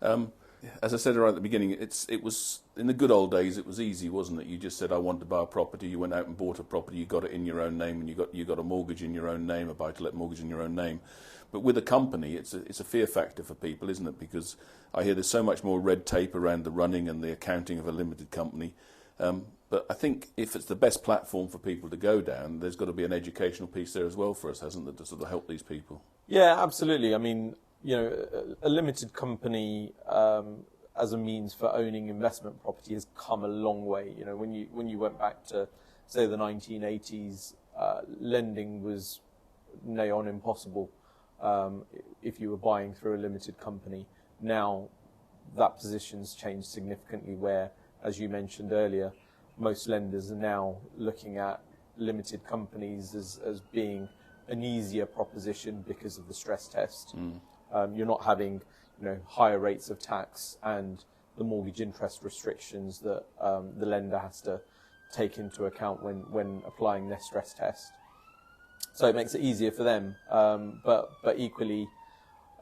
As I said right at the beginning, it was in the good old days. It was easy, wasn't it? You just said, "I want to buy a property." You went out and bought a property. You got it in your own name, and you got a mortgage in your own name, a buy-to-let mortgage in your own name. But with a company, it's a fear factor for people, isn't it? Because I hear there's so much more red tape around the running and the accounting of a limited company. But I think if it's the best platform for people to go down, there's got to be an educational piece there as well for us, hasn't there, to sort of help these people? Yeah, absolutely. I mean, a limited company as a means for owning investment property has come a long way. When you went back to, say, the 1980s, lending was nigh on impossible if you were buying through a limited company. Now, that position's changed significantly where, as you mentioned earlier, most lenders are now looking at limited companies as being an easier proposition because of the stress test. You're not having higher rates of tax and the mortgage interest restrictions that the lender has to take into account when applying their stress test. So it makes it easier for them. But equally,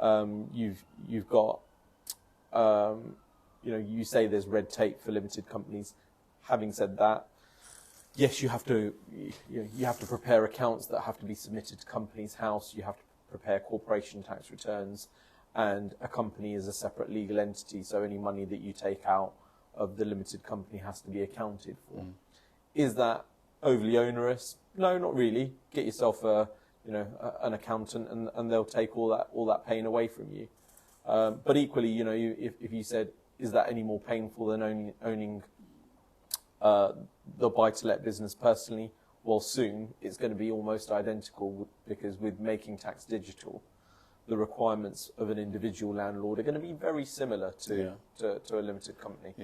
you've got you say there's red tape for limited companies. Having said that, yes, you have to prepare accounts that have to be submitted to Companies House. You have to prepare corporation tax returns, and a company is a separate legal entity. So any money that you take out of the limited company has to be accounted for. Is that overly onerous? No, not really. Get yourself an accountant, and they'll take all that pain away from you. But equally, if you said, is that any more painful than owning the buy-to-let business personally? Well, soon it's going to be almost identical, because with Making Tax Digital, the requirements of an individual landlord are going to be very similar to a limited company.